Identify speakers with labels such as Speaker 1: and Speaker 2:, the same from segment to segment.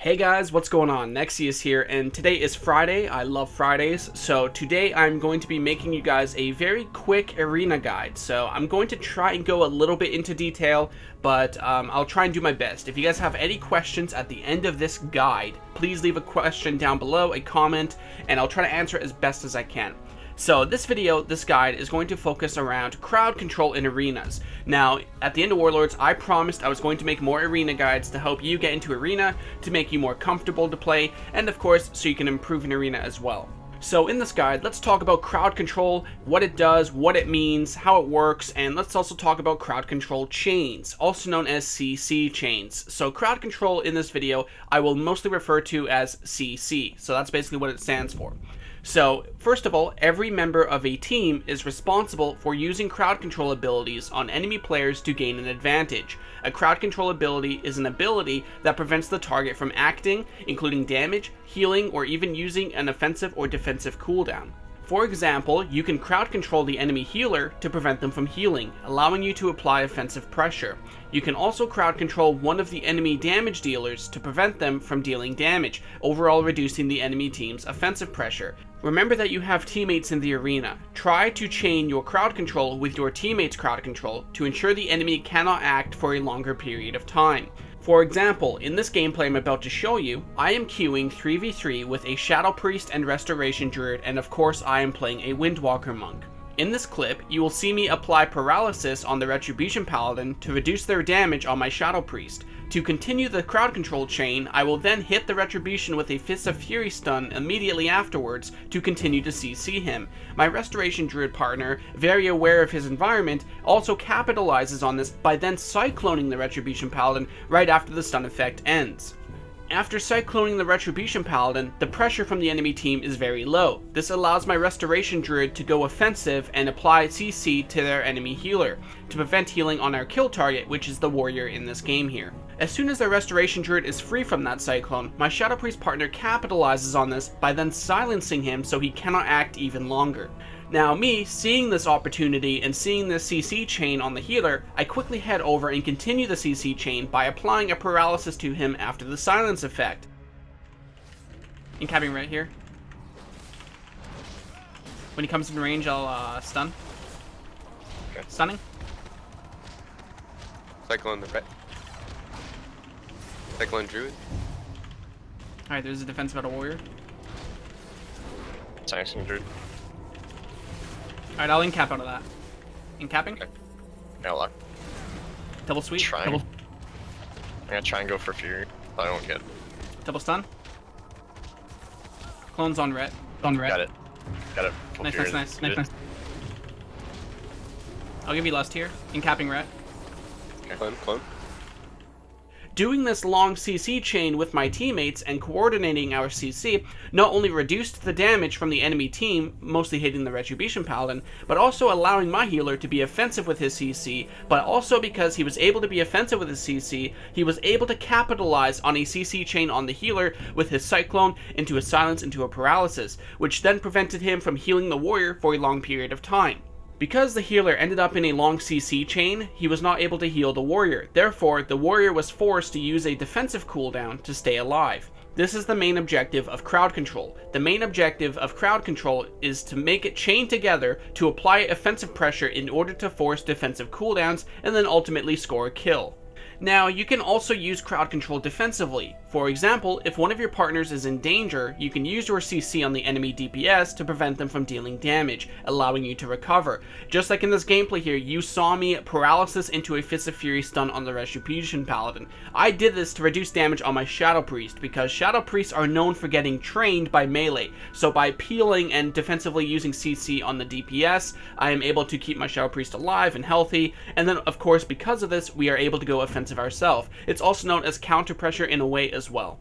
Speaker 1: Hey guys, what's going on? Nexius here, and today is Friday. I love Fridays, so today I'm going to be making you guys a very quick arena guide. So I'm going to try and go a little bit into detail, but I'll try and do my best. If you guys have any questions at the end of this guide, please leave a question down below, a comment, and I'll try to answer it as best as I can. So this guide is going to focus around crowd control in arenas. Now, at the end of Warlords, I promised I was going to make more arena guides to help you get into arena, to make you more comfortable to play, and of course, so you can improve in arena as well. So in this guide, let's talk about crowd control, what it does, what it means, how it works, and let's also talk about crowd control chains, also known as CC chains. So crowd control in this video, I will mostly refer to as CC. So that's basically what it stands for. So, first of all, every member of a team is responsible for using crowd control abilities on enemy players to gain an advantage. A crowd control ability is an ability that prevents the target from acting, including damage, healing, or even using an offensive or defensive cooldown. For example, you can crowd control the enemy healer to prevent them from healing, allowing you to apply offensive pressure. You can also crowd control one of the enemy damage dealers to prevent them from dealing damage, overall reducing the enemy team's offensive pressure. Remember that you have teammates in the arena. Try to chain your crowd control with your teammates' crowd control to ensure the enemy cannot act for a longer period of time. For example, in this gameplay I'm about to show you, I am queuing 3v3 with a Shadow Priest and Restoration Druid, and of course I am playing a Windwalker Monk. In this clip, you will see me apply Paralysis on the Retribution Paladin to reduce their damage on my Shadow Priest. To continue the crowd control chain, I will then hit the Retribution with a Fist of Fury stun immediately afterwards to continue to CC him. My Restoration Druid partner, very aware of his environment, also capitalizes on this by then cycloning the Retribution Paladin right after the stun effect ends. After cycloning the Retribution Paladin, the pressure from the enemy team is very low. This allows my Restoration Druid to go offensive and apply CC to their enemy healer, to prevent healing on our kill target, which is the warrior in this game here. As soon as the Restoration Druid is free from that cyclone, my Shadow Priest partner capitalizes on this by then silencing him so he cannot act even longer. Now me, seeing this opportunity and seeing this CC chain on the healer, I quickly head over and continue the CC chain by applying a paralysis to him after the silence effect. Incapping right here. When he comes in range, I'll stun.
Speaker 2: Okay.
Speaker 1: Stunning.
Speaker 2: Cyclone the red. Cyclone Druid.
Speaker 1: Alright, there's a defense about a warrior.
Speaker 2: Cyclone Druid.
Speaker 1: Alright, I'll incap out of that. Incapping.
Speaker 2: Okay. Now lock.
Speaker 1: Double sweep.
Speaker 2: I'm gonna try and go for Fury, but I won't get it.
Speaker 1: Double stun. Clone's on red. On red.
Speaker 2: Got it. Got it. Full
Speaker 1: Nice,
Speaker 2: Fury.
Speaker 1: nice. I'll give you lust here. Incapping red.
Speaker 2: Okay. Clone.
Speaker 1: Doing this long CC chain with my teammates and coordinating our CC not only reduced the damage from the enemy team, mostly hitting the Retribution Paladin, but also allowing my healer to be offensive with his CC, but also because he was able to be offensive with his CC, he was able to capitalize on a CC chain on the healer with his Cyclone into a silence into a paralysis, which then prevented him from healing the warrior for a long period of time. Because the healer ended up in a long CC chain, he was not able to heal the warrior. Therefore, the warrior was forced to use a defensive cooldown to stay alive. This is the main objective of crowd control. The main objective of crowd control is to make it chain together to apply offensive pressure in order to force defensive cooldowns and then ultimately score a kill. Now, you can also use crowd control defensively. For example, if one of your partners is in danger, you can use your CC on the enemy DPS to prevent them from dealing damage, allowing you to recover. Just like in this gameplay here, you saw me paralysis into a Fist of Fury stun on the Retribution Paladin. I did this to reduce damage on my Shadow Priest, because Shadow Priests are known for getting trained by melee. So by peeling and defensively using CC on the DPS, I am able to keep my Shadow Priest alive and healthy, and then of course because of this, we are able to go offensive ourselves. It's also known as counter pressure in a way as well.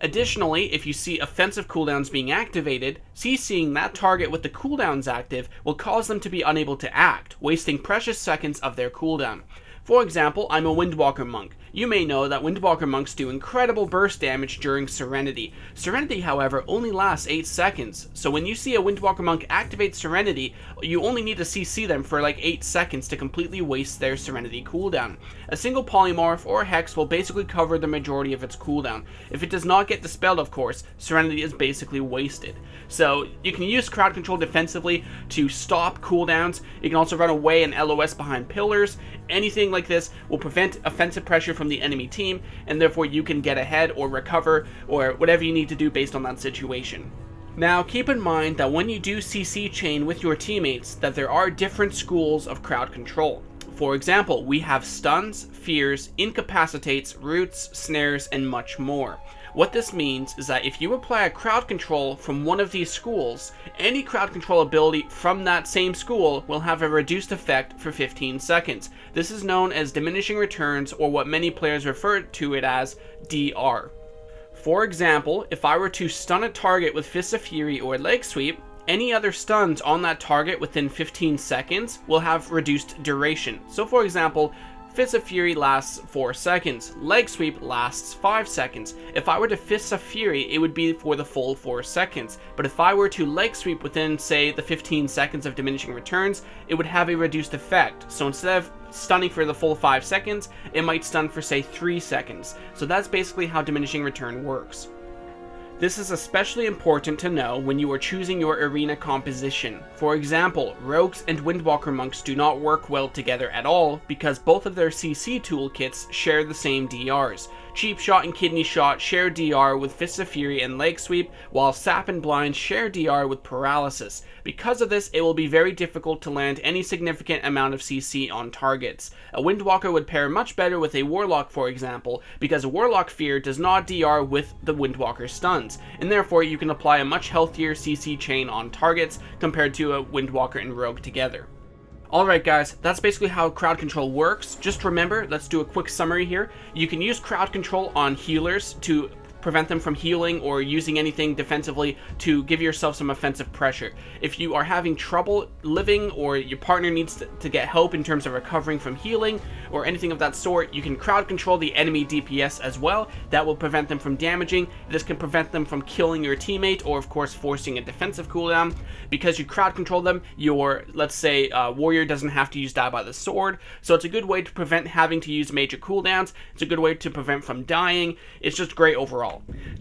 Speaker 1: Additionally, if you see offensive cooldowns being activated, CCing that target with the cooldowns active will cause them to be unable to act, wasting precious seconds of their cooldown. For example, I'm a Windwalker Monk. You may know that Windwalker monks do incredible burst damage during Serenity. Serenity, however, only lasts 8 seconds, so when you see a Windwalker monk activate Serenity, you only need to CC them for like 8 seconds to completely waste their Serenity cooldown. A single polymorph or hex will basically cover the majority of its cooldown. If it does not get dispelled, of course, Serenity is basically wasted. So you can use crowd control defensively to stop cooldowns. You can also run away and LOS behind pillars. Anything like this will prevent offensive pressure from the enemy team, and therefore you can get ahead or recover or whatever you need to do based on that situation. Now keep in mind that when you do CC chain with your teammates, that there are different schools of crowd control. For example, we have stuns, fears, incapacitates, roots, snares, and much more. What this means is that if you apply a crowd control from one of these schools, any crowd control ability from that same school will have a reduced effect for 15 seconds. This is known as diminishing returns, or what many players refer to it as DR. For example, if I were to stun a target with Fists of Fury or Leg Sweep, any other stuns on that target within 15 seconds will have reduced duration. So for example, Fists of Fury lasts 4 seconds, Leg Sweep lasts 5 seconds. If I were to Fists of Fury, it would be for the full 4 seconds. But if I were to Leg Sweep within, say, the 15 seconds of diminishing returns, it would have a reduced effect. So instead of stunning for the full 5 seconds, it might stun for, say, 3 seconds. So that's basically how diminishing return works. This is especially important to know when you are choosing your arena composition. For example, rogues and Windwalker monks do not work well together at all because both of their CC toolkits share the same DRs. Cheap Shot and Kidney Shot share DR with Fists of Fury and Leg Sweep, while Sap and Blind share DR with Paralysis. Because of this, it will be very difficult to land any significant amount of CC on targets. A Windwalker would pair much better with a Warlock, for example, because a Warlock Fear does not DR with the Windwalker stuns, and therefore you can apply a much healthier CC chain on targets compared to a Windwalker and Rogue together. Alright guys, that's basically how crowd control works. Just remember, let's do a quick summary here. You can use crowd control on healers to prevent them from healing or using anything defensively to give yourself some offensive pressure. If you are having trouble living or your partner needs to get help in terms of recovering from healing or anything of that sort, you can crowd control the enemy DPS as well. That will prevent them from damaging. This can prevent them from killing your teammate or of course forcing a defensive cooldown. Because you crowd control them, your, let's say, warrior doesn't have to use Die by the Sword, so it's a good way to prevent having to use major cooldowns. It's a good way to prevent from dying. It's just great overall.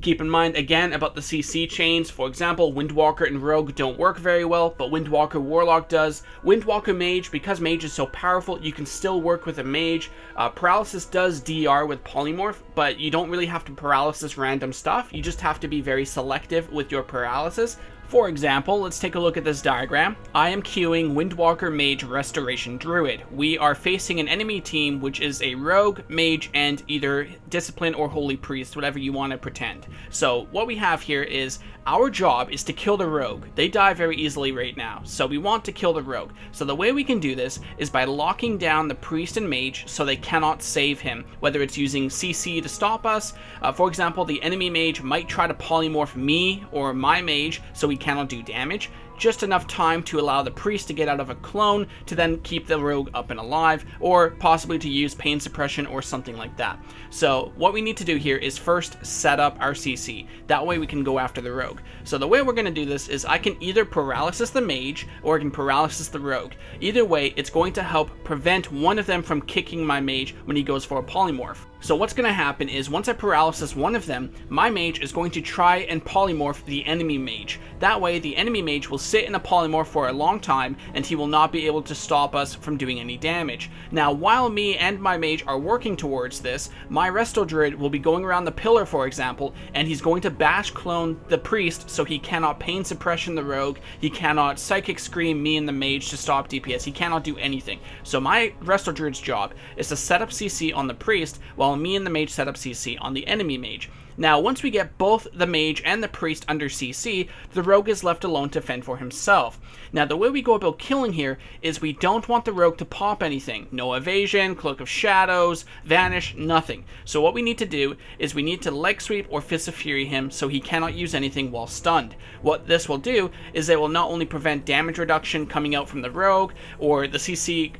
Speaker 1: Keep in mind again about the CC chains. For example, Windwalker and Rogue don't work very well, but Windwalker Warlock does. Windwalker Mage, because Mage is so powerful, you can still work with a Mage. Paralysis does DR with Polymorph, but you don't really have to Paralysis random stuff. You just have to be very selective with your Paralysis. For example, let's take a look at this diagram. I am queuing Windwalker Mage Restoration Druid. We are facing an enemy team which is a Rogue, Mage, and either Discipline or Holy Priest, whatever you want to pretend. So what we have here is our job is to kill the Rogue. They die very easily right now, so we want to kill the Rogue. So the way we can do this is by locking down the Priest and Mage so they cannot save him, whether it's using CC to stop us. For example, the enemy Mage might try to polymorph me or my Mage so we cannot do damage. Just enough time to allow the priest to get out of a clone to then keep the rogue up and alive, or possibly to use pain suppression or something like that. So what we need to do here is first set up our CC. That way we can go after the rogue. So the way we're going to do this is I can either paralysis the mage or I can paralysis the rogue. Either way, it's going to help prevent one of them from kicking my mage when he goes for a polymorph. So what's going to happen is once I paralysis one of them, my mage is going to try and polymorph the enemy mage. That way the enemy mage will sit in a polymorph for a long time and he will not be able to stop us from doing any damage. Now while me and my mage are working towards this, my Resto Druid will be going around the pillar, for example, and he's going to bash clone the priest so he cannot pain suppression the rogue, he cannot psychic scream me and the mage to stop DPS, he cannot do anything. So my Resto Druid's job is to set up CC on the priest while me and the mage set up CC on the enemy mage. Now, once we get both the mage and the priest under CC, the rogue is left alone to fend for himself. Now, the way we go about killing here is we don't want the rogue to pop anything. No evasion, cloak of shadows, vanish, nothing. So what we need to do is we need to leg sweep or fist of fury him so he cannot use anything while stunned. What this will do is it will not only prevent damage reduction coming out from the rogue, or the CC,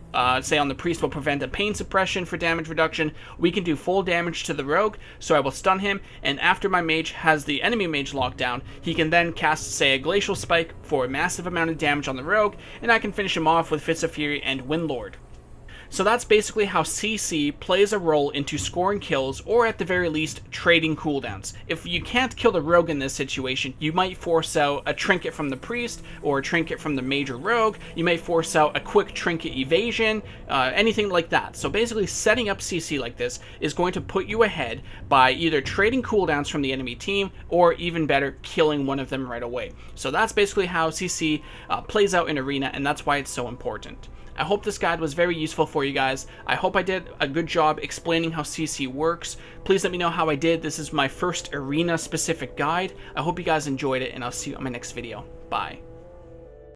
Speaker 1: say on the priest, will prevent a pain suppression for damage reduction. We can do full damage to the rogue, so I will stun him, and after my mage has the enemy mage locked down, he can then cast, say, a glacial spike for a massive amount of damage on the rogue, and I can finish him off with Fists of Fury and Windlord. So that's basically how CC plays a role into scoring kills, or at the very least, trading cooldowns. If you can't kill the rogue in this situation, you might force out a trinket from the priest, or a trinket from the major rogue. You may force out a quick trinket evasion, anything like that. So basically, setting up CC like this is going to put you ahead by either trading cooldowns from the enemy team, or even better, killing one of them right away. So that's basically how CC plays out in Arena, and that's why it's so important. I hope this guide was very useful for you guys. I hope I did a good job explaining how CC works. Please let me know how I did. This is my first arena specific guide. I hope you guys enjoyed it, and I'll see you on my next video. Bye.